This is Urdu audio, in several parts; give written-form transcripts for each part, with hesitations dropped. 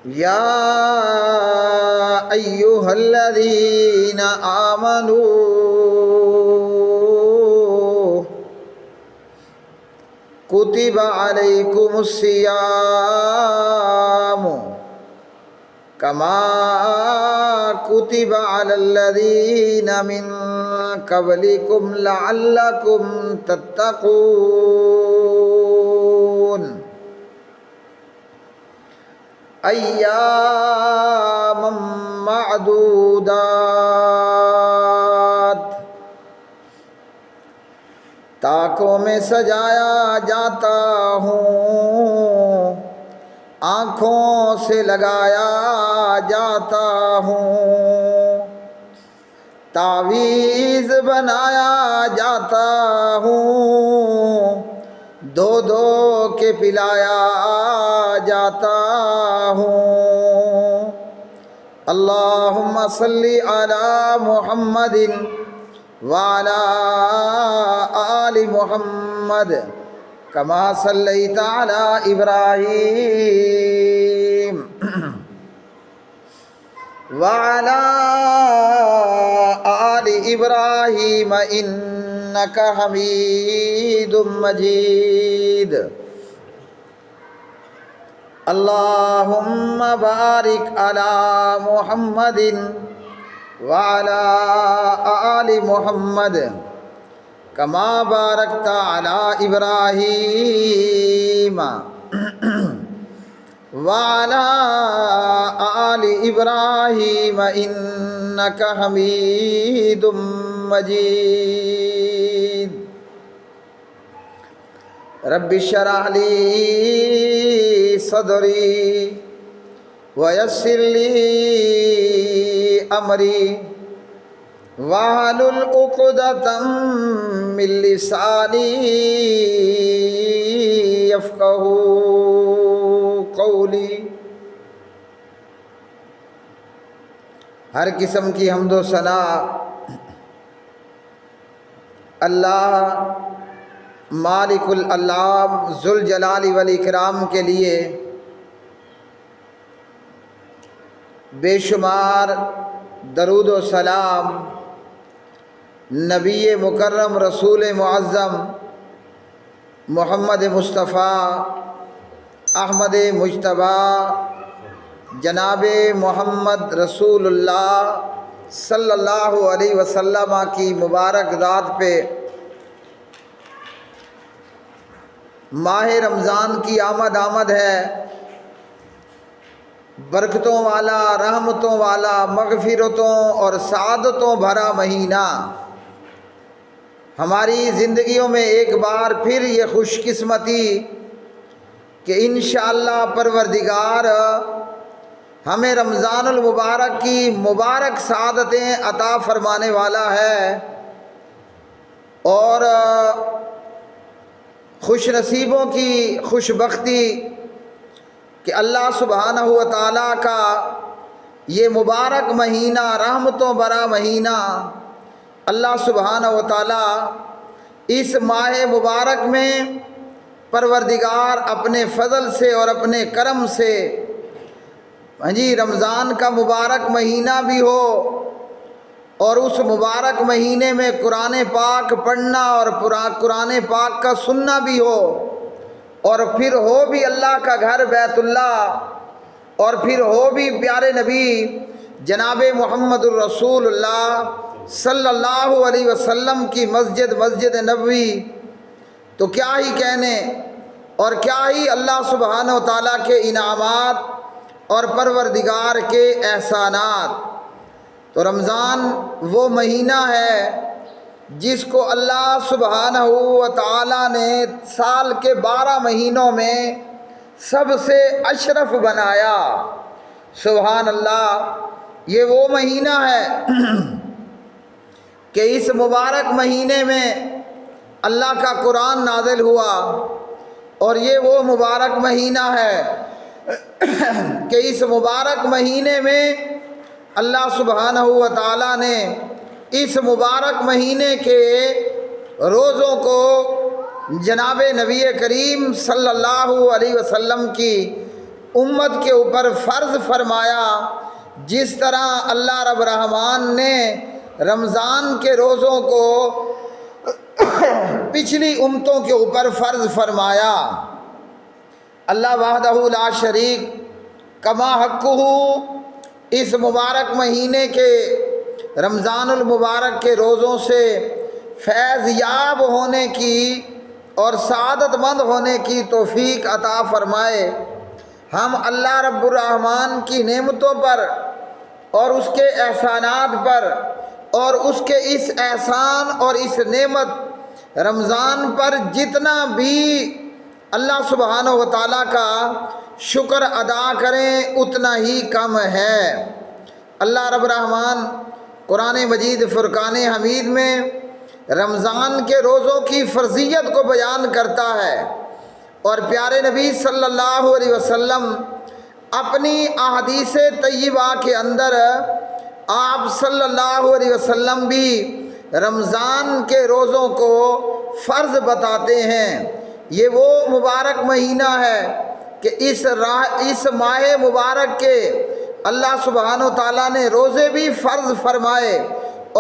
یا ایھا الذین آمنوا کتب علیکم الصیام کما کتب علی الذین من قبلکم لعلکم تتقون ایاما معدودات، تاکوں میں سجایا جاتا ہوں، آنکھوں سے لگایا جاتا ہوں، تعویذ بنایا جاتا ہوں، دو دو کے پلایا جاتا ہوں۔ اللہم صلی علی محمد وعلی آل محمد کما صلیت علی ابراہیم وعلی آل ابراہیم انک حمید مجید۔ اللہم بارک علی محمد وعلی آل محمد کما بارکت علی ابراہیم وعلی آل ابراہیم انک حمید مجید۔ رب اشرح لی صدری ویسر لی امری واحلل عقدۃ من لسانی یفقہوا قولی۔ ہر قسم کی حمد و ثنا اللہ مالک الانعام ذوالجلال والاکرام کے لیے بے شمار درود و سلام نبی مکرم رسول معظم محمد مصطفیٰ احمد مجتبیٰ جناب محمد رسول اللہ صلی اللہ علیہ وسلم کی مبارک ذات پہ ماہ رمضان کی آمد ہے، برکتوں والا، رحمتوں والا، مغفرتوں اور سعادتوں بھرا مہینہ۔ ہماری زندگیوں میں ایک بار پھر یہ خوش قسمتی کہ انشاءاللہ پروردگار ہمیں رمضان المبارک کی مبارک سعادتیں عطا فرمانے والا ہے، اور خوش نصیبوں کی خوش بختی کہ اللہ سبحانہ و تعالیٰ کا یہ مبارک مہینہ، رحمتوں بھرا مہینہ، اللہ سبحانہ و تعالیٰ اس ماہ مبارک میں پروردگار اپنے فضل سے اور اپنے کرم سے رمضان کا مبارک مہینہ بھی ہو، اور اس مبارک مہینے میں قرآن پاک پڑھنا اور قرآن پاک کا سننا بھی ہو، اور پھر ہو بھی اللہ کا گھر بیت اللہ، اور پھر ہو بھی پیارے نبی جناب محمد الرسول اللہ صلی اللہ علیہ وسلم کی مسجد نبوی، تو کیا ہی کہنے اور کیا ہی اللہ سبحانہ و تعالیٰ کے انعامات اور پروردگار کے احسانات۔ تو رمضان وہ مہینہ ہے جس کو اللہ سبحانہ و تعالیٰ نے سال کے 12 مہینوں میں سب سے اشرف بنایا۔ سبحان اللہ، یہ وہ مہینہ ہے کہ اس مبارک مہینے میں اللہ کا قرآن نازل ہوا، اور یہ وہ مبارک مہینہ ہے کہ اس مبارک مہینے میں اللہ سبحانہ و تعالیٰ نے اس مبارک مہینے کے روزوں کو جناب نبی کریم صلی اللہ علیہ وسلم کی امت کے اوپر فرض فرمایا، جس طرح اللہ رب الرحمن نے رمضان کے روزوں کو پچھلی امتوں کے اوپر فرض فرمایا۔ اللہ وحدہ لا شریک کما حقہ اس مبارک مہینے کے رمضان المبارک کے روزوں سے فیض یاب ہونے کی اور سعادت مند ہونے کی توفیق عطا فرمائے۔ ہم اللہ رب الرحمن کی نعمتوں پر اور اس کے احسانات پر اور اس کے اس احسان اور اس نعمت رمضان پر جتنا بھی اللہ سبحانہ و تعالیٰ کا شکر ادا کریں اتنا ہی کم ہے۔ اللہ رب الرحمن قرآن مجید فرقان حمید میں رمضان کے روزوں کی فرضیت کو بیان کرتا ہے، اور پیارے نبی صلی اللہ علیہ وسلم اپنی احادیث طیبہ کے اندر آپ صلی اللہ علیہ وسلم بھی رمضان کے روزوں کو فرض بتاتے ہیں۔ یہ وہ مبارک مہینہ ہے کہ اس ماہ مبارک کے اللہ سبحانہ و تعالیٰ نے روزے بھی فرض فرمائے،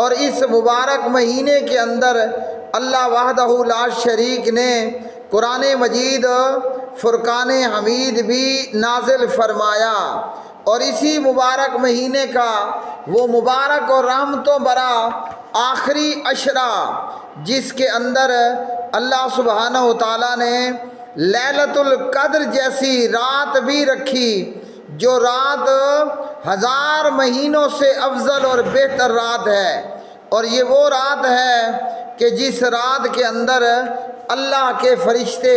اور اس مبارک مہینے کے اندر اللہ وحدہ لا شریک نے قرآن مجید فرقان حمید بھی نازل فرمایا۔ اور اسی مبارک مہینے کا وہ مبارک اور رحمتوں برا آخری عشرہ، جس کے اندر اللہ سبحانہ و تعالیٰ نے لیلۃ القدر جیسی رات بھی رکھی، جو رات 1000 مہینوں سے افضل اور بہتر رات ہے۔ اور یہ وہ رات ہے کہ جس رات کے اندر اللہ کے فرشتے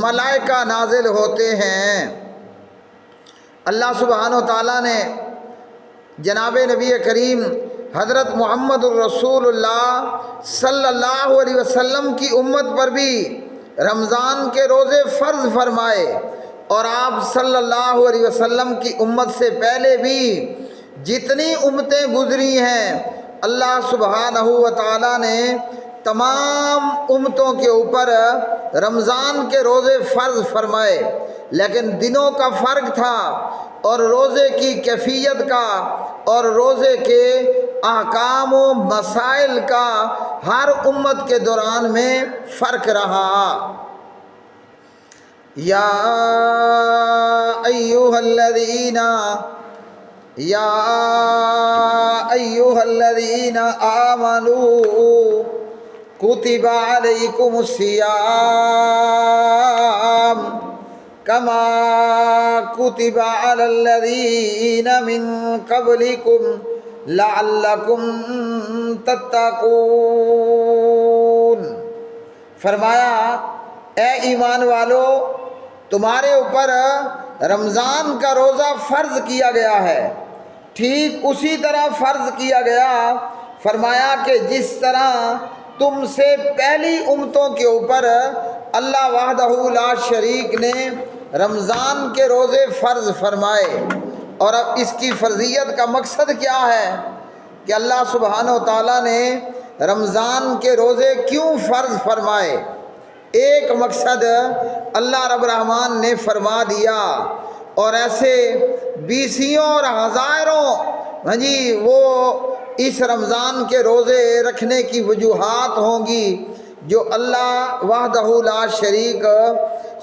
ملائکہ نازل ہوتے ہیں۔ اللہ سبحانہ و تعالیٰ نے جناب نبی کریم حضرت محمد الرسول اللہ صلی اللہ علیہ وسلم کی امت پر بھی رمضان کے روزے فرض فرمائے، اور آپ صلی اللہ علیہ وسلم کی امت سے پہلے بھی جتنی امتیں گزری ہیں اللہ سبحانہ و تعالیٰ نے تمام امتوں کے اوپر رمضان کے روزے فرض فرمائے، لیکن دنوں کا فرق تھا، اور روزے کی کیفیت کا اور روزے کے احکام و مسائل کا ہر امت کے دوران میں فرق رہا۔ یا ایھا الذین آمنوا کتب علیکم الصیام کما کتب علی الذین من قبلکم لعلکم تتقون۔ فرمایا اے ایمان والو، تمہارے اوپر رمضان کا روزہ فرض کیا گیا ہے، ٹھیک اسی طرح فرض کیا گیا، فرمایا کہ جس طرح تم سے پہلی امتوں کے اوپر اللہ وحدہ لا شریک نے رمضان کے روزے فرض فرمائے۔ اور اب اس کی فرضیت کا مقصد کیا ہے کہ اللہ سبحانہ و تعالیٰ نے رمضان کے روزے کیوں فرض فرمائے؟ ایک مقصد اللہ رب الرحمن نے فرما دیا، اور ایسے بیسیوں اور ہزاروں وہ اس رمضان کے روزے رکھنے کی وجوہات ہوں گی جو اللہ وحدہ لا شریک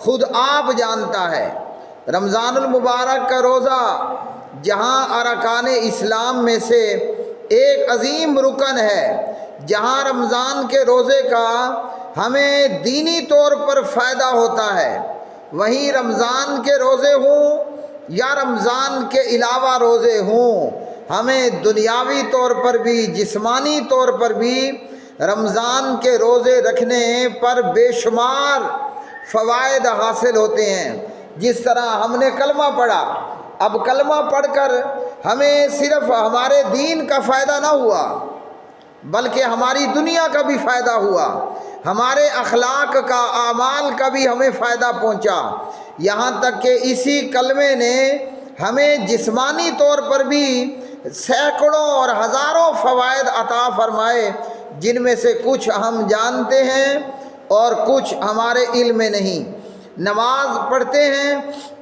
خود آپ جانتا ہے۔ رمضان المبارک کا روزہ جہاں ارکان اسلام میں سے ایک عظیم رکن ہے، جہاں رمضان کے روزے کا ہمیں دینی طور پر فائدہ ہوتا ہے، وہیں رمضان کے روزے ہوں یا رمضان کے علاوہ روزے ہوں، ہمیں دنیاوی طور پر بھی جسمانی طور پر بھی رمضان کے روزے رکھنے پر بے شمار فوائد حاصل ہوتے ہیں۔ جس طرح ہم نے کلمہ پڑھا، اب کلمہ پڑھ کر ہمیں صرف ہمارے دین کا فائدہ نہ ہوا بلکہ ہماری دنیا کا بھی فائدہ ہوا، ہمارے اخلاق کا، اعمال کا بھی ہمیں فائدہ پہنچا، یہاں تک کہ اسی کلمے نے ہمیں جسمانی طور پر بھی سینکڑوں اور ہزاروں فوائد عطا فرمائے، جن میں سے کچھ ہم جانتے ہیں اور کچھ ہمارے علم میں نہیں۔ نماز پڑھتے ہیں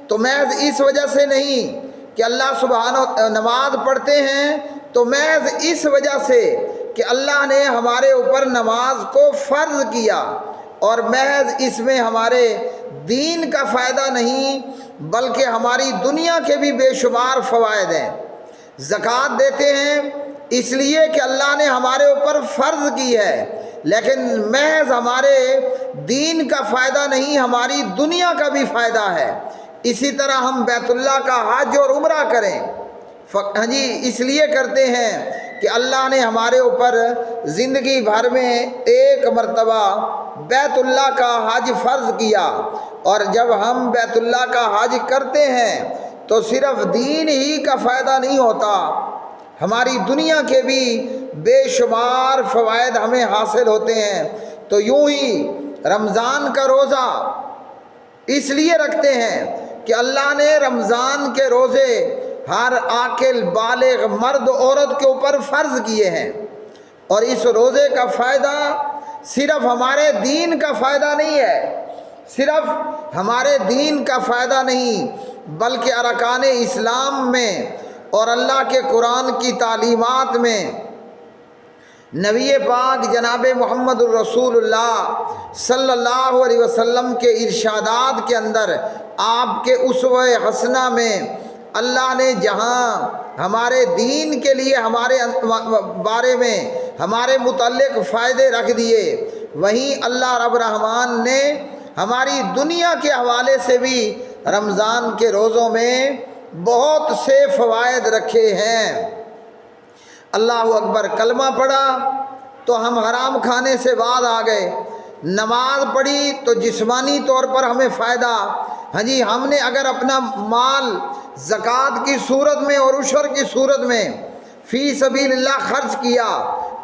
تو محض اس وجہ سے نہیں کہ اللہ سبحانہ نماز پڑھتے ہیں تو محض اس وجہ سے کہ اللہ نے ہمارے اوپر نماز کو فرض کیا، اور محض اس میں ہمارے دین کا فائدہ نہیں بلکہ ہماری دنیا کے بھی بے شمار فوائد ہیں۔ زکوٰۃ دیتے ہیں اس لیے کہ اللہ نے ہمارے اوپر فرض کی ہے، لیکن محض ہمارے دین کا فائدہ نہیں، ہماری دنیا کا بھی فائدہ ہے۔ اسی طرح ہم بیت اللہ کا حج اور عمرہ کریں، ہاں جی، اس لیے کرتے ہیں کہ اللہ نے ہمارے اوپر زندگی بھر میں ایک مرتبہ بیت اللہ کا حج فرض کیا، اور جب ہم بیت اللہ کا حج کرتے ہیں تو صرف دین ہی کا فائدہ نہیں ہوتا، ہماری دنیا کے بھی بے شمار فوائد ہمیں حاصل ہوتے ہیں۔ تو یوں ہی رمضان کا روزہ اس لیے رکھتے ہیں کہ اللہ نے رمضان کے روزے ہر عاقل بالغ مرد عورت کے اوپر فرض کیے ہیں، اور اس روزے کا فائدہ صرف ہمارے دین کا فائدہ نہیں ہے، صرف ہمارے دین کا فائدہ نہیں بلکہ ارکان اسلام میں اور اللہ کے قرآن کی تعلیمات میں نبی پاک جناب محمد الرسول اللہ صلی اللہ علیہ وسلم کے ارشادات کے اندر، آپ کے اسوہ حسنہ میں اللہ نے جہاں ہمارے دین کے لیے ہمارے بارے میں ہمارے متعلق فائدے رکھ دیے، وہیں اللہ رب الرحمن نے ہماری دنیا کے حوالے سے بھی رمضان کے روزوں میں بہت سے فوائد رکھے ہیں۔ اللہ اکبر، کلمہ پڑھا تو ہم حرام کھانے سے بعد آ گئے، نماز پڑھی تو جسمانی طور پر ہمیں فائدہ، ہاں جی، ہم نے اگر اپنا مال زکوٰۃ کی صورت میں اور عشر کی صورت میں فی سبیل اللہ خرچ کیا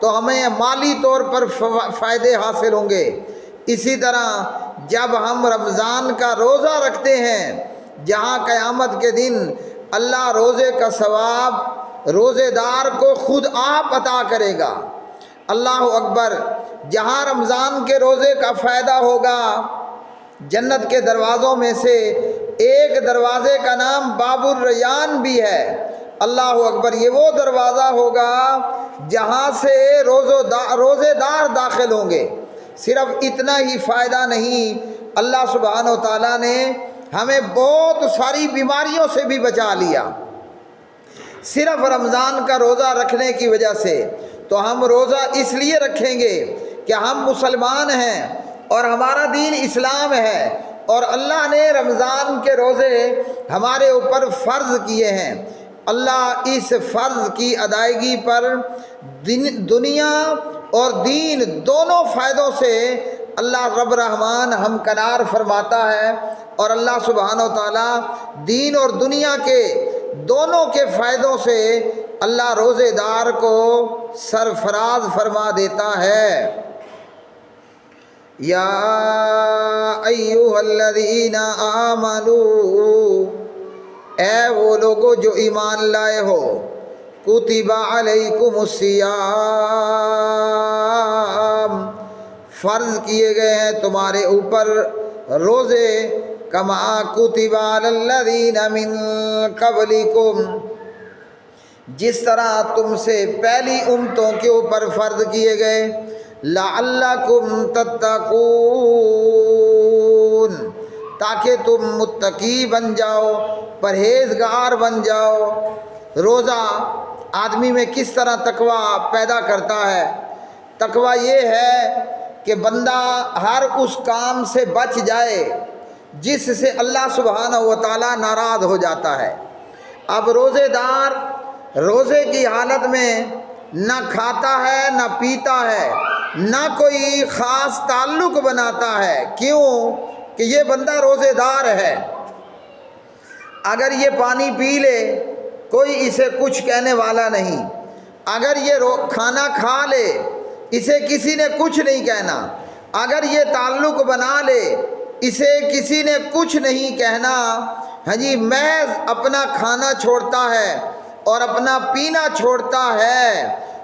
تو ہمیں مالی طور پر فائدے حاصل ہوں گے۔ اسی طرح جب ہم رمضان کا روزہ رکھتے ہیں، جہاں قیامت کے دن اللہ روزے کا ثواب روزے دار کو خود آپ عطا کرے گا۔ اللہ اکبر، جہاں رمضان کے روزے کا فائدہ ہوگا، جنت کے دروازوں میں سے ایک دروازے کا نام باب الریان بھی ہے۔ اللہ اکبر، یہ وہ دروازہ ہوگا جہاں سے روزے دار داخل ہوں گے۔ صرف اتنا ہی فائدہ نہیں، اللہ سبحانہ و تعالیٰ نے ہمیں بہت ساری بیماریوں سے بھی بچا لیا صرف رمضان کا روزہ رکھنے کی وجہ سے۔ تو ہم روزہ اس لیے رکھیں گے کہ ہم مسلمان ہیں اور ہمارا دین اسلام ہے، اور اللہ نے رمضان کے روزے ہمارے اوپر فرض کیے ہیں۔ اللہ اس فرض کی ادائیگی پر دنیا اور دین دونوں فائدوں سے اللہ رب الرحمن ہمکنار فرماتا ہے، اور اللہ سبحانہ و تعالیٰ دین اور دنیا کے دونوں کے فائدوں سے اللہ روزے دار کو سرفراز فرما دیتا ہے۔ یا ایھا الذین آمنوا، اے وہ لوگو جو ایمان لائے ہو، کتب علیکم الصیام، فرض کیے گئے ہیں تمہارے اوپر روزے، کما کتب علی الذین من قبلکم، جس طرح تم سے پہلی امتوں کے اوپر فرض کیے گئے، لعلکم تتقون، تاکہ تم متقی بن جاؤ، پرہیزگار بن جاؤ۔ روزہ آدمی میں کس طرح تقوی پیدا کرتا ہے؟ تقوی یہ ہے کہ بندہ ہر اس کام سے بچ جائے جس سے اللہ سبحانہ و تعالیٰ ناراض ہو جاتا ہے۔ اب روزے دار روزے کی حالت میں نہ کھاتا ہے نہ پیتا ہے، نہ کوئی خاص تعلق بناتا ہے، کیوں کہ یہ بندہ روزے دار ہے۔ اگر یہ پانی پی لے کوئی اسے کچھ کہنے والا نہیں، اگر یہ کھانا کھا لے اسے کسی نے کچھ نہیں کہنا، اگر یہ تعلق بنا لے اسے کسی نے کچھ نہیں کہنا۔ ہاں جی، محض اپنا کھانا چھوڑتا ہے اور اپنا پینا چھوڑتا ہے،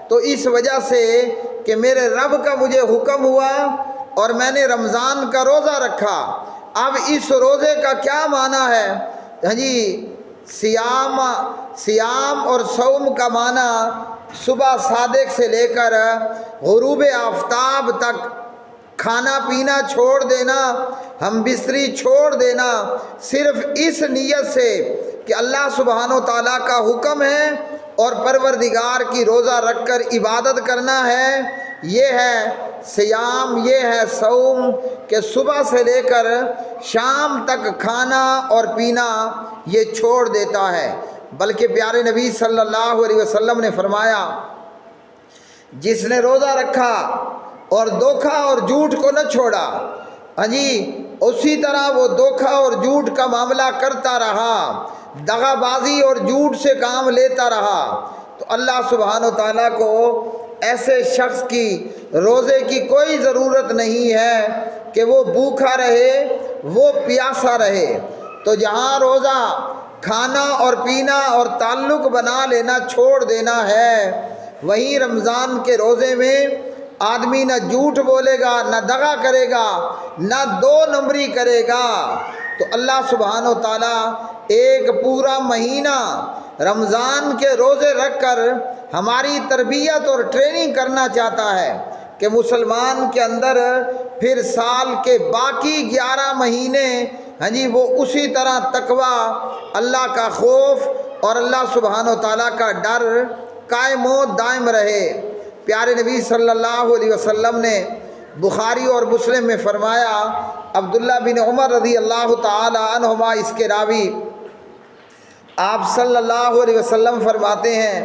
تو اس وجہ سے کہ میرے رب کا مجھے حکم ہوا اور میں نے رمضان کا روزہ رکھا۔ اب اس روزے کا کیا معنی ہے؟ ہاں جی سیام اور صوم کا معنی صبح صادق سے لے کر غروب آفتاب تک کھانا پینا چھوڑ دینا، ہم بستری چھوڑ دینا، صرف اس نیت سے کہ اللہ سبحانہ و تعالیٰ کا حکم ہے اور پروردگار کی روزہ رکھ کر عبادت کرنا ہے، یہ ہے سیام، یہ ہے صوم، کہ صبح سے لے کر شام تک کھانا اور پینا یہ چھوڑ دیتا ہے۔ بلکہ پیارے نبی صلی اللہ علیہ وسلم نے فرمایا، جس نے روزہ رکھا اور دھوکہ اور جھوٹ کو نہ چھوڑا، ہاں جی اسی طرح وہ دھوکہ اور جھوٹ کا معاملہ کرتا رہا، دغا بازی اور جھوٹ سے کام لیتا رہا، تو اللہ سبحانہ و تعالیٰ کو ایسے شخص کی روزے کی کوئی ضرورت نہیں ہے کہ وہ بھوکا رہے، وہ پیاسا رہے۔ تو جہاں روزہ کھانا اور پینا اور تعلق بنا لینا چھوڑ دینا ہے، وہیں رمضان کے روزے میں آدمی نہ جھوٹ بولے گا، نہ دغا کرے گا، نہ دو نمبری کرے گا۔ تو اللہ سبحانہ و تعالیٰ ایک پورا مہینہ رمضان کے روزے رکھ کر ہماری تربیت اور ٹریننگ کرنا چاہتا ہے کہ مسلمان کے اندر پھر سال کے باقی 11 مہینے ہاں جی وہ اسی طرح تقوی، اللہ کا خوف اور اللہ سبحانہ و تعالیٰ کا ڈر قائم و دائم رہے۔ پیارے نبی صلی اللہ علیہ وسلم نے بخاری اور مسلم میں فرمایا، عبداللہ بن عمر رضی اللہ تعالی عنہما اس کے راوی، آپ صلی اللہ علیہ وسلم فرماتے ہیں،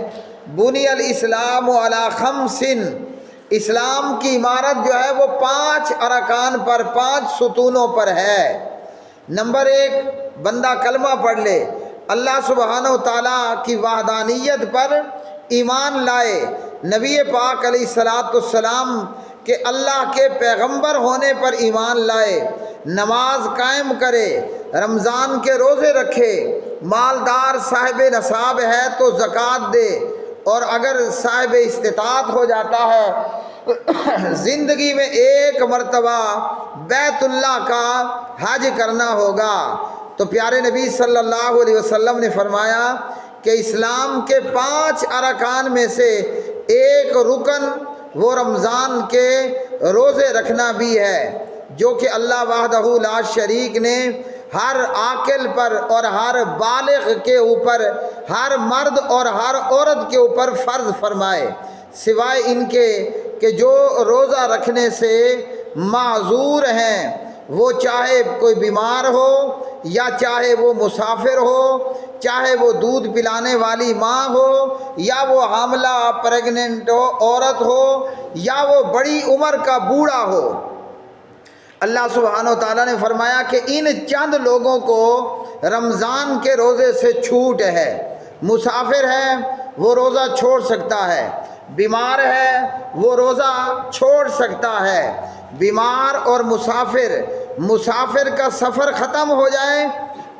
بنی الاسلام علی خمس، اسلام کی عمارت جو ہے وہ 5 ارکان پر، 5 ستونوں پر ہے۔ نمبر 1، بندہ کلمہ پڑھ لے، اللہ سبحانہ و تعالیٰ کی وحدانیت پر ایمان لائے، نبی پاک علیہ السلام کہ اللہ کے پیغمبر ہونے پر ایمان لائے، نماز قائم کرے، رمضان کے روزے رکھے، مالدار صاحب نصاب ہے تو زکوٰۃ دے، اور اگر صاحب استطاعت ہو جاتا ہے زندگی میں ایک مرتبہ بیت اللہ کا حج کرنا ہوگا۔ تو پیارے نبی صلی اللہ علیہ وسلم نے فرمایا کہ اسلام کے 5 ارکان میں سے ایک رکن وہ رمضان کے روزے رکھنا بھی ہے، جو کہ اللہ وحدہ لا شریک نے ہر عاقل پر اور ہر بالغ کے اوپر، ہر مرد اور ہر عورت کے اوپر فرض فرمائے، سوائے ان کے کہ جو روزہ رکھنے سے معذور ہیں، وہ چاہے کوئی بیمار ہو یا چاہے وہ مسافر ہو، چاہے وہ دودھ پلانے والی ماں ہو یا وہ حاملہ پریگننٹ عورت ہو یا وہ بڑی عمر کا بوڑھا ہو۔ اللہ سبحانہ و تعالیٰ نے فرمایا کہ ان چند لوگوں کو رمضان کے روزے سے چھوٹ ہے۔ مسافر ہے وہ روزہ چھوڑ سکتا ہے، بیمار ہے وہ روزہ چھوڑ سکتا ہے۔ بیمار اور مسافر کا سفر ختم ہو جائے،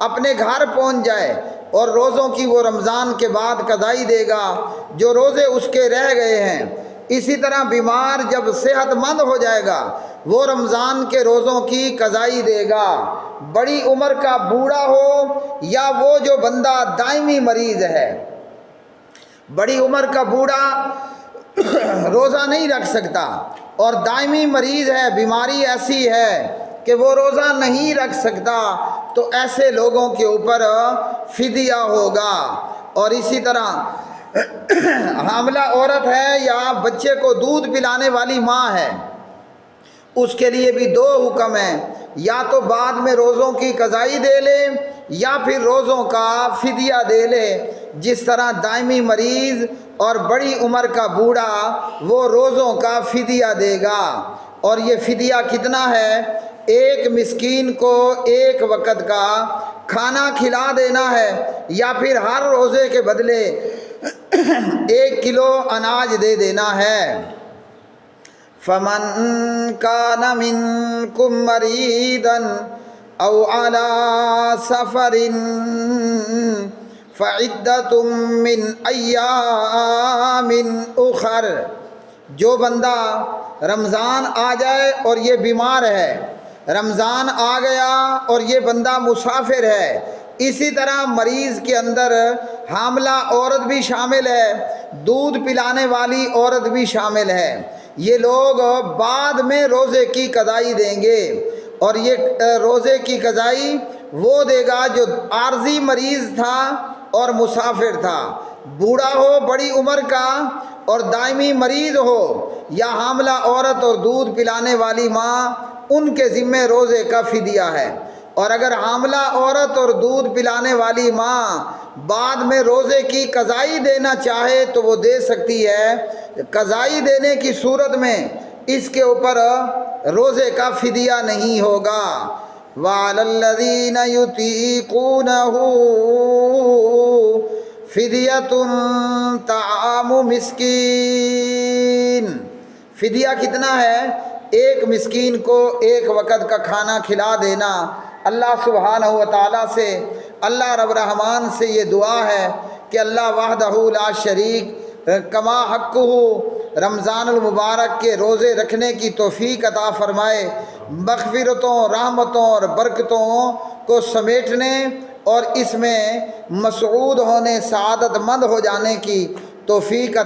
اپنے گھر پہنچ جائے اور روزوں کی وہ رمضان کے بعد قضائی دے گا جو روزے اس کے رہ گئے ہیں۔ اسی طرح بیمار جب صحت مند ہو جائے گا وہ رمضان کے روزوں کی قضائی دے گا۔ بڑی عمر کا بوڑھا ہو یا وہ جو بندہ دائمی مریض ہے، بڑی عمر کا بوڑھا روزہ نہیں رکھ سکتا اور دائمی مریض ہے، بیماری ایسی ہے کہ وہ روزہ نہیں رکھ سکتا، تو ایسے لوگوں کے اوپر فدیہ ہوگا۔ اور اسی طرح حاملہ عورت ہے یا بچے کو دودھ پلانے والی ماں ہے، اس کے لیے بھی 2 حکم ہیں، یا تو بعد میں روزوں کی قضائی دے لے یا پھر روزوں کا فدیہ دے لے۔ جس طرح دائمی مریض اور بڑی عمر کا بوڑھا وہ روزوں کا فدیہ دے گا، اور یہ فدیہ کتنا ہے؟ 1 مسکین کو 1 وقت کا کھانا کھلا دینا ہے، یا پھر ہر روزے کے بدلے 1 کلو اناج دے دینا ہے۔ فَمَن كَانَ مِنكُم مَّرِيضًا أَوْ عَلَىٰ سَفَرٍ فَعِدَّةٌ مِّنْ أَيَّامٍ أُخَرَ، جو بندہ رمضان آ جائے اور یہ بیمار ہے، رمضان آ گیا اور یہ بندہ مسافر ہے، اسی طرح مریض کے اندر حاملہ عورت بھی شامل ہے، دودھ پلانے والی عورت بھی شامل ہے۔ یہ لوگ بعد میں روزے کی قضائی دیں گے، اور یہ روزے کی قضائی وہ دے گا جو عارضی مریض تھا اور مسافر تھا، بوڑھا ہو بڑی عمر کا اور دائمی مریض ہو، یا حاملہ عورت اور دودھ پلانے والی ماں، ان کے ذمے روزے کا فدیہ ہے۔ اور اگر حاملہ عورت اور دودھ پلانے والی ماں بعد میں روزے کی قضائی دینا چاہے تو وہ دے سکتی ہے۔ قضائی دینے کی صورت میں اس کے اوپر روزے کا فدیہ نہیں ہوگا۔ وَعَلَى الَّذِينَ يُطِيقُونَهُ فِدْيَةٌ طَعَامُ مسکین۔ فدیہ کتنا ہے؟ ایک مسکین کو ایک وقت کا کھانا کھلا دینا۔ اللہ سبحانہ و تعالیٰ سے، اللہ رب الرحمن سے یہ دعا ہے کہ اللہ وحدہ لا شریک کما حقہ رمضان المبارک کے روزے رکھنے کی توفیق عطا فرمائے، مغفرتوں، رحمتوں اور برکتوں کو سمیٹنے اور اس میں مسعود ہونے، سعادت مند ہو جانے کی توفیق عطا